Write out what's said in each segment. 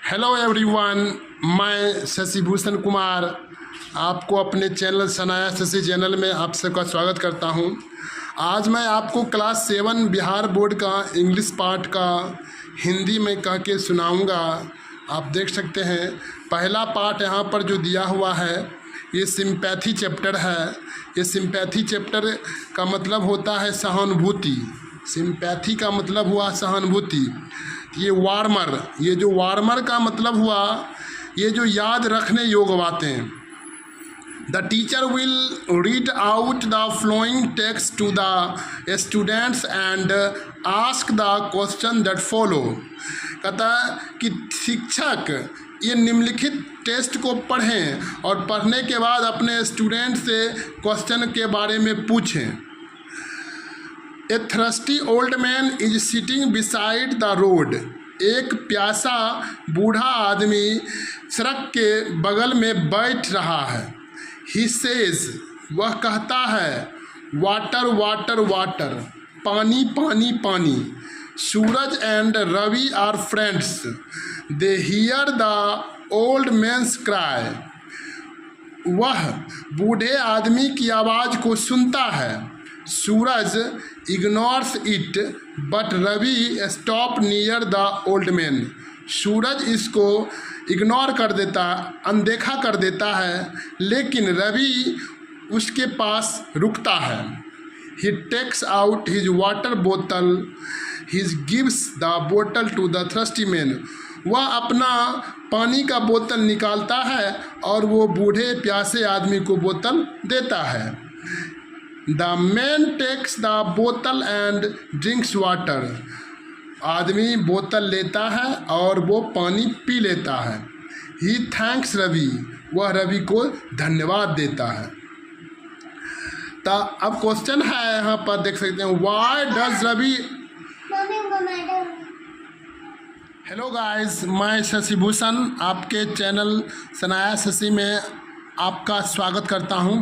Hello everyone, मैं शशिभूषण कुमार आपको अपने चैनल सनाया शशि चैनल में आप सबका स्वागत करता हूं। आज मैं आपको क्लास 7 बिहार बोर्ड का इंग्लिश पार्ट का हिंदी में कह के सुनाऊंगा। आप देख सकते हैं पहला पार्ट यहाँ पर जो दिया हुआ है ये सिंपैथी चैप्टर है। ये सिंपैथी चैप्टर का मतलब होता है सहानुभूति। सिंपैथी का मतलब हुआ सहानुभूति। ये वार्मर, ये जो वार्मर का मतलब हुआ ये जो याद रखने योग्य बातें। The teacher will read out the following text to the students and ask the question that follow. कहता कि शिक्षक ये निम्नलिखित टेस्ट को पढ़ें और पढ़ने के बाद अपने स्टूडेंट से क्वेश्चन के बारे में पूछें। A thirsty old man is sitting beside the road. एक प्यासा बूढ़ा आदमी सड़क के बगल में बैठ रहा है। ही सेज, वह कहता है, वाटर वाटर वाटर, पानी पानी पानी। Suraj and Ravi are friends, they hear the old man's cry. वह बूढ़े आदमी की आवाज़ को सुनता है। Suraj ignores it but Ravi stop near the old man. Suraj इसको इग्नोर कर देता, अनदेखा कर देता है, लेकिन रवि उसके पास रुकता है। ही टेक्स आउट हिज वाटर बोतल, हिज गिव्स द बोतल टू द थ्रस्टी मैन। वह अपना पानी का बोतल निकालता है और वो बूढ़े प्यासे आदमी को बोतल देता है। द मैन टेक्स द बोतल एंड ड्रिंक्स वाटर। आदमी बोतल लेता है और वो पानी पी लेता है। ही थैंक्स रवि, वह रवि को धन्यवाद देता है। तो अब क्वेश्चन है यहाँ पर देख सकते हैं, why does Ravi. Hello guys, मैं शशिभूषण आपके चैनल सनाया शशि में आपका स्वागत करता हूं।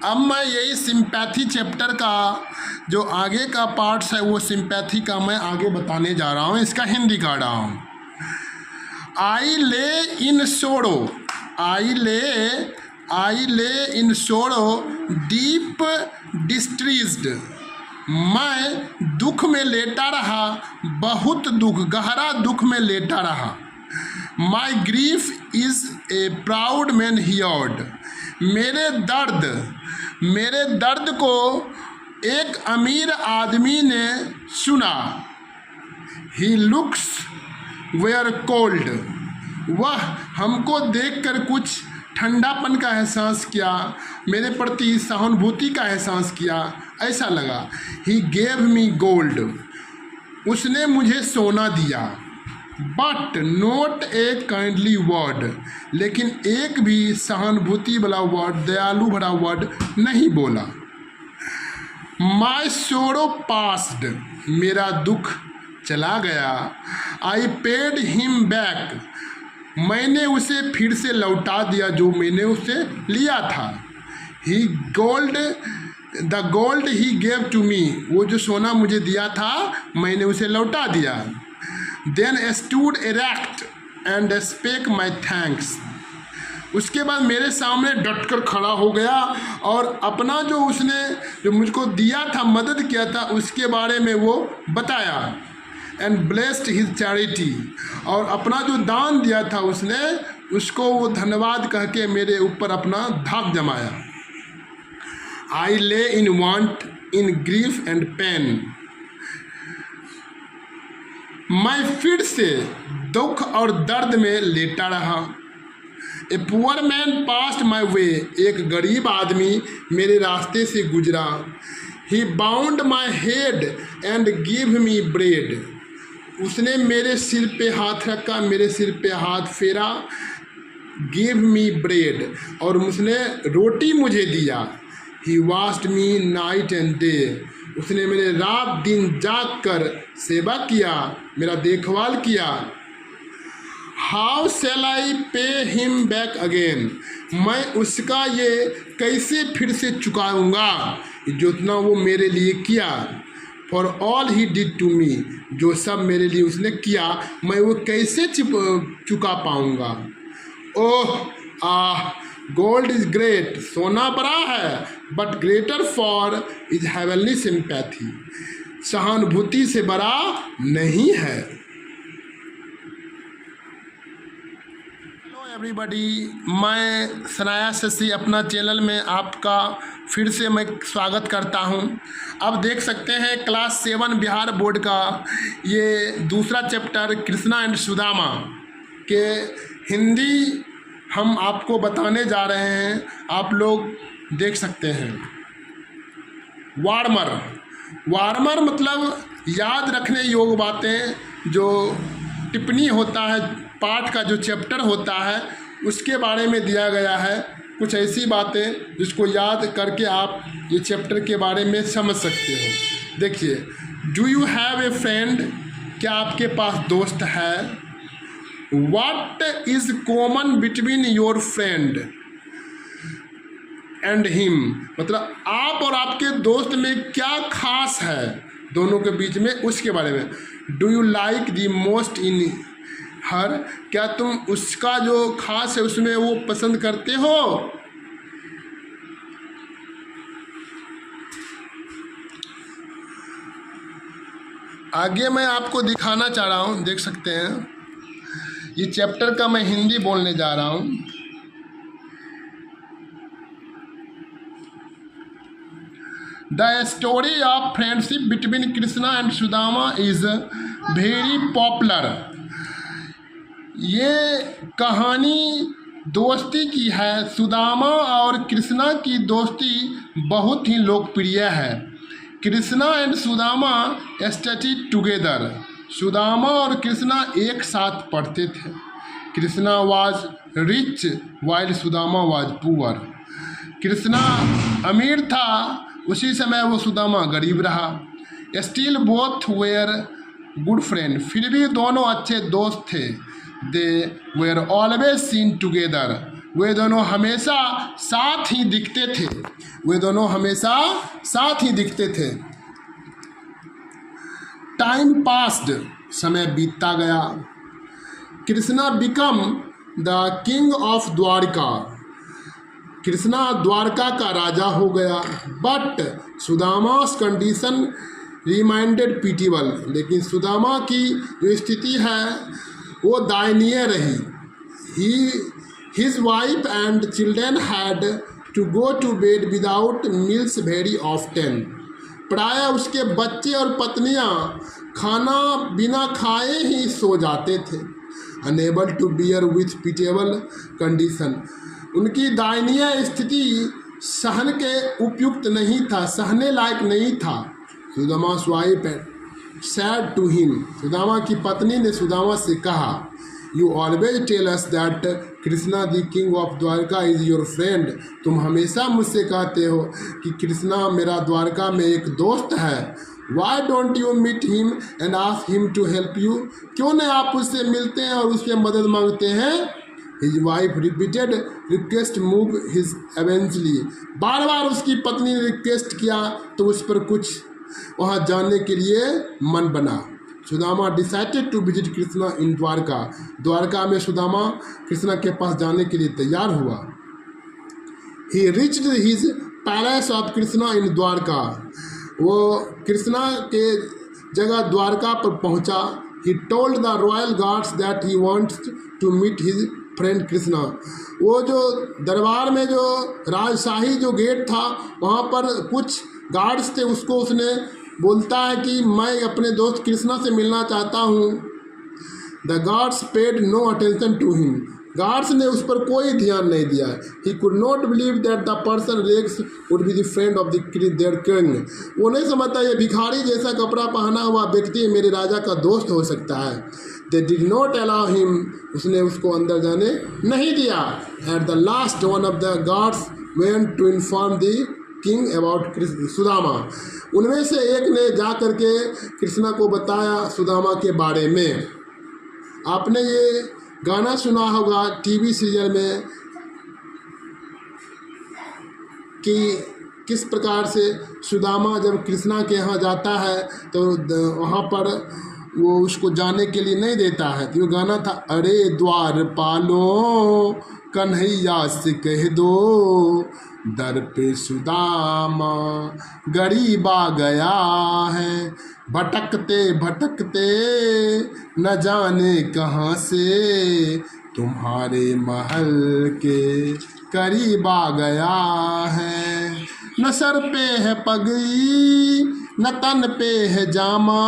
अब मैं यही सिंपैथी चैप्टर का जो आगे का पार्ट्स है वो सिंपैथी का मैं आगे बताने जा रहा हूं। इसका हिंदी कर रहा हूं। आई ले इन सोरो, आई ले इन सोरो डीप डिस्ट्रीस्ड। मैं दुख में लेटा रहा, बहुत दुख, गहरा दुख में लेटा रहा। My grief is a proud man heard. मेरे दर्द को एक अमीर आदमी ने सुना। He looks were cold. वह हमको देखकर कुछ ठंडापन का एहसास किया, मेरे प्रति सहानुभूति का एहसास किया, ऐसा लगा। He gave me gold. उसने मुझे सोना दिया। But note A kindly word. लेकिन एक भी सहानुभूति वाला वर्ड, दयालु भरा वर्ड नहीं बोला। माई सोरो पास्ड। मेरा दुख चला गया। I paid him back. मैंने उसे फिर से लौटा दिया जो मैंने उसे लिया था। He gold, the gold he gave to me. वो जो सोना मुझे दिया था मैंने उसे लौटा दिया। Then stood erect and spake my thanks। उसके बाद मेरे सामने डटकर खड़ा हो गया और अपना जो उसने जो मुझको दिया था, मदद किया था, उसके बारे में वो बताया। And blessed his charity। और अपना जो दान दिया था उसने, उसको वो धन्यवाद कह के मेरे ऊपर अपना धाक जमाया। I lay in want, in grief and pain। मैं फिर से दुख और दर्द में लेटा रहा। A poor man passed my way. एक गरीब आदमी मेरे रास्ते से गुजरा। He bound my head and give me bread. उसने मेरे सिर पे हाथ रखा, मेरे सिर पे हाथ फेरा। गिव मी ब्रेड, और उसने रोटी मुझे दिया। He washed me night and day. उसने मेरे रात दिन जाग कर सेवा किया, मेरा देखभाल किया। How cell I pay him back again. मैं उसका ये कैसे फिर से चुकाऊंगा जितना वो मेरे लिए किया। For all he did to me, जो सब मेरे लिए उसने किया मैं वो कैसे चुका पाऊँगा। ओह गोल्ड इज ग्रेट, सोना बड़ा है, but greater for is heavenly sympathy, सहानुभूति से बड़ा नहीं है। हेलो एवरीबॉडी, मैं सनाया शशि अपना चैनल में आपका फिर से मैं स्वागत करता हूं। अब देख सकते हैं क्लास 7 बिहार बोर्ड का ये दूसरा चैप्टर कृष्णा एंड सुदामा के हिंदी हम आपको बताने जा रहे हैं। आप लोग देख सकते हैं। वार्मर, वार्मर मतलब याद रखने योग्य बातें, जो टिप्पणी होता है, पाठ का जो चैप्टर होता है उसके बारे में दिया गया है। कुछ ऐसी बातें जिसको याद करके आप ये चैप्टर के बारे में समझ सकते हो। देखिए, do you have a friend, क्या आपके पास दोस्त है। What is common between your friend and him, मतलब आप और आपके दोस्त में क्या खास है दोनों के बीच में, उसके बारे में। Do you like the most in her, क्या तुम उसका जो खास है उसमें वो पसंद करते हो। आगे मैं आपको दिखाना चाह रहा हूँ, देख सकते हैं। ये चैप्टर का मैं हिंदी बोलने जा रहा हूँ। The story of friendship between Krishna and Sudama is very popular. ये कहानी दोस्ती की है। सुदामा और कृष्णा की दोस्ती बहुत ही लोकप्रिय है। Krishna and Sudama studied together, Sudama और कृष्णा एक साथ पढ़ते थे। Krishna was rich while Sudama was poor, Krishna अमीर था उसी समय वो सुदामा गरीब रहा। Still both were good friend, फिर भी दोनों अच्छे दोस्त थे। They were always seen together, वे दोनों हमेशा साथ ही दिखते थे। वे दोनों हमेशा साथ ही दिखते थे। टाइम पास्ड, समय बीतता गया। Krishna become the king of Dwarka, Krishna Dwarka का राजा हो गया। But Sudama's condition reminded pitiable, लेकिन सुदामा की जो स्थिति है वो दयनीय रही। His wife and children had to go to bed without meals very often, प्रायः उसके बच्चे और पत्नियां खाना बिना खाए ही सो जाते थे। Unable to bear with pitiable condition, उनकी दयनीय स्थिति सहन के उपयुक्त नहीं था, सहने लायक नहीं था। Sudama's wife said to him, Sudama की पत्नी ने सुदामा से कहा, you always tell us that Krishna the king of Dwarka is your friend, तुम हमेशा मुझसे कहते हो कि कृष्णा मेरा द्वारका में एक दोस्त है। Why don't you meet him and ask him to help you, क्यों नहीं आप उससे मिलते हैं और उससे मदद मांगते हैं। His wife repeated request move his eventually, बार बार उसकी पत्नी ने रिक्वेस्ट किया तो उस पर कुछ वहाँ जाने के लिए मन बना। Sudama decided to visit Krishna in Dwarka, Dwarka में सुदामा कृष्णा के पास जाने के लिए तैयार हुआ। He reached his palace of Krishna in Dwarka, वो कृष्णा के जगह द्वारका पर पहुंचा। He told the royal guards that he wants to meet his friend Krishna, वो जो दरबार में जो राजशाही जो गेट था वहाँ पर कुछ गार्ड्स थे, उसको उसने बोलता है कि मैं अपने दोस्त कृष्णा से मिलना चाहता हूँ। The guards paid no attention to him, guards ने उस पर कोई ध्यान नहीं दिया। He could not believe that the person rags would be the friend of their king, वो नहीं समझता ये भिखारी जैसा कपड़ा पहना हुआ व्यक्ति मेरे राजा का दोस्त हो सकता है। They did not allow him, उसने उसको अंदर जाने नहीं दिया। At the last one of the guards went to inform the king about Sudama, उनमें से एक ने जा करके कृष्णा को बताया सुदामा के बारे में। आपने ये गाना सुना होगा टीवी सीरियल में कि किस प्रकार से सुदामा जब कृष्णा के यहाँ जाता है तो वहाँ पर वो उसको जाने के लिए नहीं देता है। तो वो गाना था, अरे द्वार पालो कन्हैया से कह दो, दर पे सुदामा गरीब आ गया है, भटकते भटकते न जाने कहाँ से तुम्हारे महल के करीब आ गया है। न सर पे है पगड़ी न तन पे है जामा,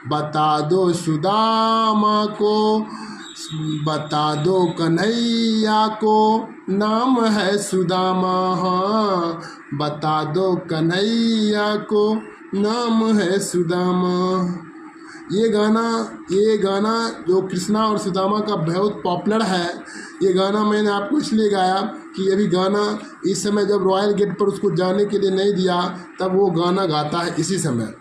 बता दो सुदामा को, बता दो कन्हैया को, नाम है सुदामा, हाँ बता दो कन्हैया को, नाम है सुदामा। ये गाना जो कृष्णा और सुदामा का बहुत पॉपुलर है। ये गाना मैंने आपको इसलिए गाया कि अभी गाना इस समय जब रॉयल गेट पर उसको जाने के लिए नहीं दिया तब वो गाना गाता है इसी समय।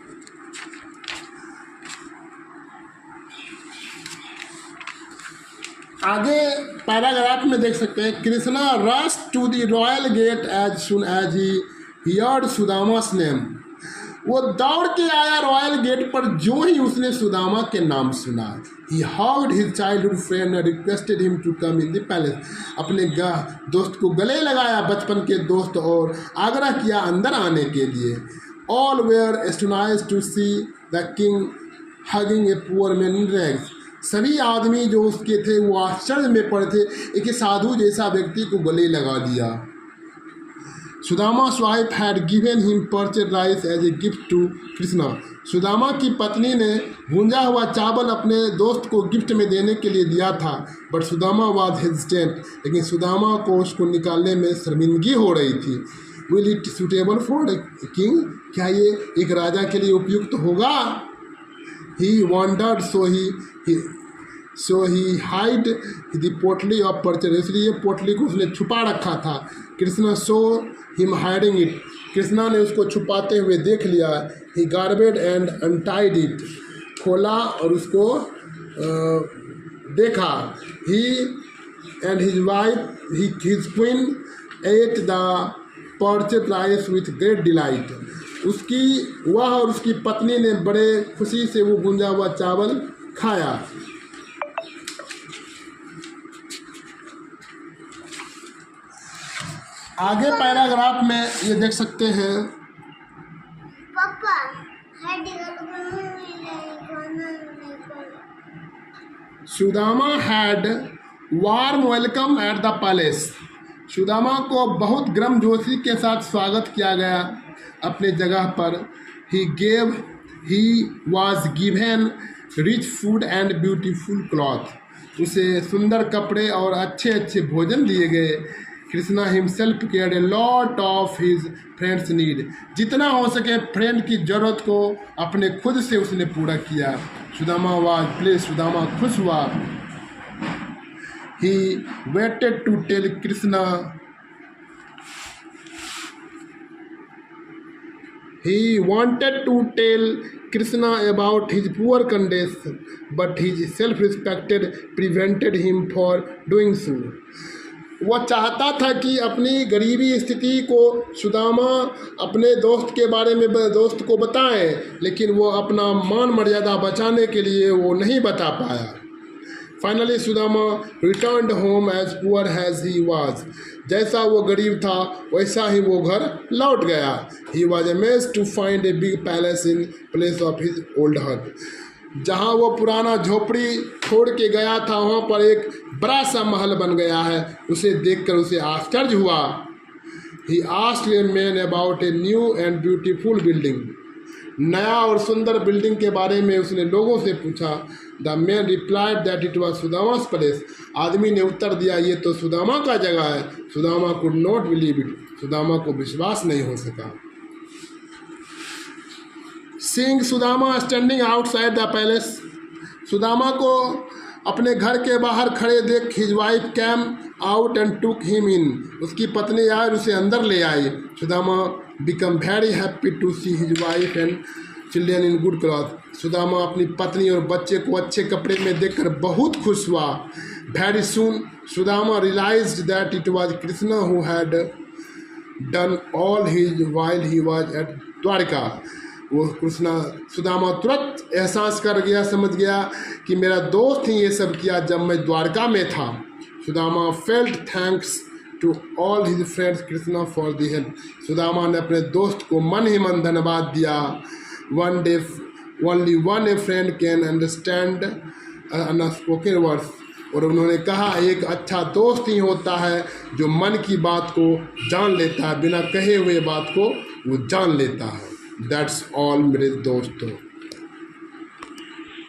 आगे पैराग्राफ में देख सकते हैं, Krishna rush to the royal gate as soon as he heard Sudama's name. वो दौड़ के आया रॉयल गेट पर जो ही उसने सुदामा के नाम सुना। He hugged his childhood friend and requested him to come in the palace. अपने दोस्त को गले लगाया, बचपन के दोस्त, और आग्रह किया अंदर आने के लिए। All were astonished to see the king hugging a poor man in rags. सभी आदमी जो उसके थे वो आश्चर्य में पड़े थे, एक साधु जैसा व्यक्ति को गले लगा दिया। सुदामा's wife had given him parched rice as a gift to Krishna. Sudama की पत्नी ने भुंजा हुआ चावल अपने दोस्त को गिफ्ट में देने के लिए दिया था, बट सुदामा वाज हेजिटेंट। लेकिन सुदामा को उसको निकालने में शर्मिंदगी हो रही थी। Will it suitable for a king? क्या ये एक राजा के लिए उपयुक्त होगा? He wondered so he hide the potli of parched. इसलिए पोटली को उसने छुपा रखा था। Krishna saw him hiding it. Krishna ने उसको छुपाते हुए देख लिया। He grabbed and untied it. खोला और उसको देखा। He and his wife his queen ate the parched rice with great delight. वह और उसकी पत्नी ने बड़े खुशी से वो भुंजा हुआ चावल खाया। आगे पैराग्राफ में ये देख सकते हैं, Sudama had warm welcome at the palace. Sudama को बहुत गर्मजोशी के साथ स्वागत किया गया अपने जगह पर। He was given rich food and beautiful cloth. उसे सुंदर कपड़े और अच्छे अच्छे भोजन दिए गए। Krishna himself cared a lot of his friends need. जितना हो सके फ्रेंड की ज़रूरत को अपने खुद से उसने पूरा किया। Sudama was please. सुदामा खुश हुआ। He waited to tell Krishna. He wanted to tell Krishna about his poor condition, but his self-respect prevented him from doing so. वह चाहता था कि अपनी गरीबी स्थिति को सुदामा अपने दोस्त के बारे में दोस्त को बताए, लेकिन वो अपना मान मर्यादा बचाने के लिए वो नहीं बता पाया। Finally Sudama returned home as poor as he was. जैसा वो गरीब था वैसा ही वो घर लौट गया। He was amazed to find a big palace in place of his old hut. जहाँ वो पुराना झोपड़ी छोड़ के गया था वहाँ पर एक बड़ा सा महल बन गया है। उसे देखकर उसे आश्चर्य हुआ। He asked a man about a new and beautiful building. नया और सुंदर बिल्डिंग के बारे में उसने लोगों से पूछा। The man replied that it was Sudama's place. आदमी ने उत्तर दिया ये तो सुदामा का जगह है। Sudama could not believe it. Sudama को विश्वास नहीं हो सका। Seeing Sudama standing outside the palace. Sudama को अपने घर के बाहर खड़े देख his wife came out and took him in. उसकी पत्नी आई और उसे अंदर ले आई। Sudama become very happy to see his wife and children in good cloth. Sudama अपनी पत्नी और बच्चे को अच्छे कपड़े में देखकर बहुत खुश हुआ। Very soon Sudama realised that it was Krishna who had done all his while he was at Dwarka. वो कृष्णा सुदामा तुरंत एहसास कर गया, समझ गया कि मेरा दोस्त ही ये सब किया जब मैं द्वारका में था। Sudama felt thanks to all his friends Krishna for the help. Sudama ने अपने दोस्त को मन ही मन धन्यवाद दिया। One day only one a friend can understand unspoken words. और उन्होंने कहा एक अच्छा दोस्त ही होता है जो मन की बात को जान लेता है, बिना कहे हुए बात को वो जान लेता है। दैट्स ऑल मेरे दोस्तों।